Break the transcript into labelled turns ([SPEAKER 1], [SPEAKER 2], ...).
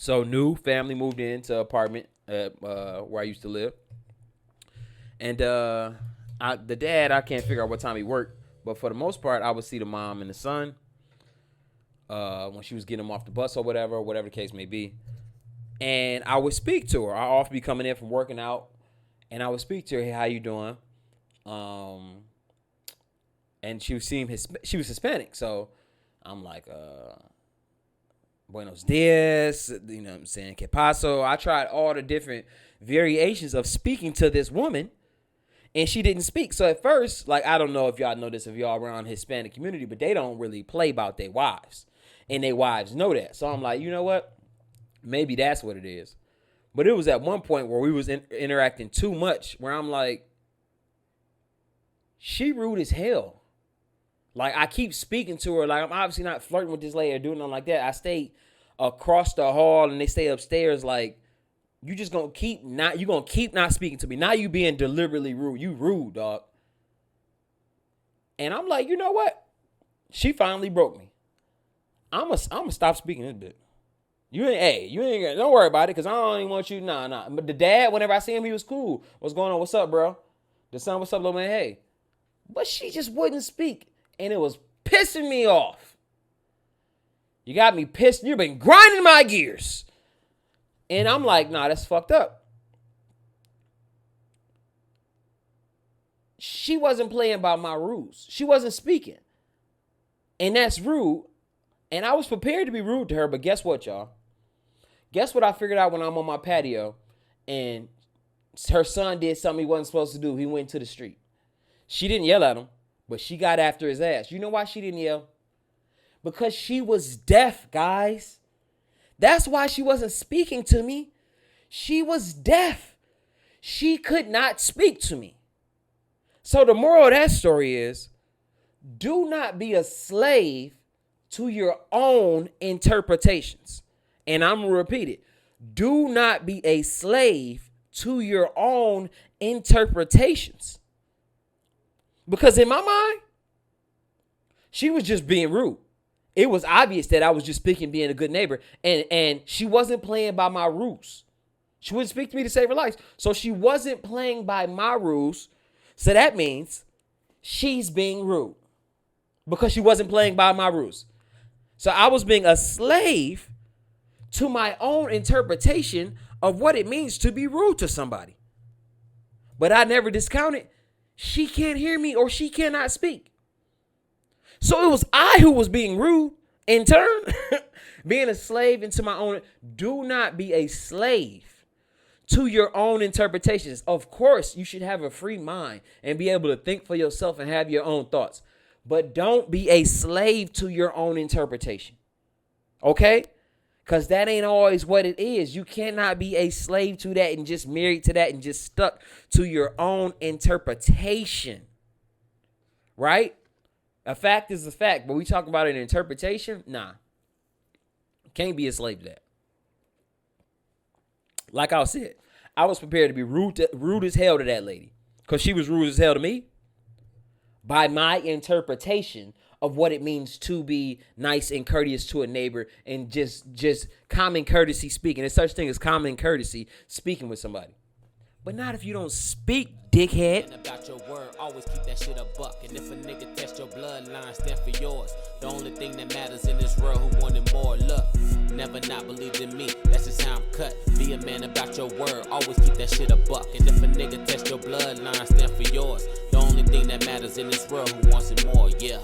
[SPEAKER 1] So new family moved into an apartment where I used to live. And the dad, I can't figure out what time he worked. But for the most part, I would see the mom and the son when she was getting them off the bus or whatever the case may be. And I would speak to her. I often be coming in from working out. And I would speak to her, hey, how you doing? And she was Hispanic. So I'm like, buenos dias, you know what I'm saying, que paso. I tried all the different variations of speaking to this woman, and she didn't speak. So at first, like, I don't know if y'all know this, if y'all around Hispanic community, but they don't really play about their wives, and their wives know that. So I'm like, you know what? Maybe that's what it is. But it was at one point where we was interacting too much, where I'm like, she rude as hell. Like, I keep speaking to her. Like, I'm obviously not flirting with this lady or doing nothing like that. I stay across the hall and they stay upstairs. Like, you just gonna keep not speaking to me. Now you being deliberately rude. You rude, dog. And I'm like, you know what? She finally broke me. I'm gonna stop speaking this bit. You ain't don't worry about it, because I don't even want you. Nah. But the dad, whenever I see him, he was cool. What's going on? What's up, bro? The son, what's up, little man? Hey. But she just wouldn't speak. And it was pissing me off. You got me pissed. You've been grinding my gears. And I'm like, nah, that's fucked up. She wasn't playing by my rules. She wasn't speaking. And that's rude. And I was prepared to be rude to her, but guess what, y'all? Guess what I figured out when I'm on my patio and her son did something he wasn't supposed to do. He went to the street. She didn't yell at him, but she got after his ass. You know why she didn't yell? Because she was deaf, guys. That's why she wasn't speaking to me. She was deaf. She could not speak to me. So the moral of that story is, do not be a slave to your own interpretations. And I'm going to repeat it. Do not be a slave to your own interpretations. Because in my mind, she was just being rude. It was obvious that I was just speaking, being a good neighbor. And she wasn't playing by my rules. She wouldn't speak to me to save her life. So she wasn't playing by my rules. So that means she's being rude. Because she wasn't playing by my rules. So I was being a slave to my own interpretation of what it means to be rude to somebody. But I never discounted she can't hear me or she cannot speak. So it was I who was being rude in turn, being a slave into my own. Do not be a slave to your own interpretations. Of course, you should have a free mind and be able to think for yourself and have your own thoughts. But don't be a slave to your own interpretation. Okay? Because that ain't always what it is. You cannot be a slave to that and just married to that and just stuck to your own interpretation. Right? A fact is a fact, but we talk about an interpretation? Nah. Can't be a slave to that. Like I said, I was prepared to be rude as hell to that lady. Because she was rude as hell to me. By my interpretation of what it means to be nice and courteous to a neighbor and just common courtesy speaking. There's such thing as common courtesy speaking with somebody. But not if you don't speak, dickhead.
[SPEAKER 2] About your word, always keep that shit a buck. And if a nigga test your bloodline, stand for yours. The only thing that matters in this world, who wanted more? Look, never not believed in me. That's just how I'm cut. Be a man about your word, always keep that shit a buck. And if a nigga test your bloodline, stand for yours. The only thing that matters in this world, who wants it more? Yeah.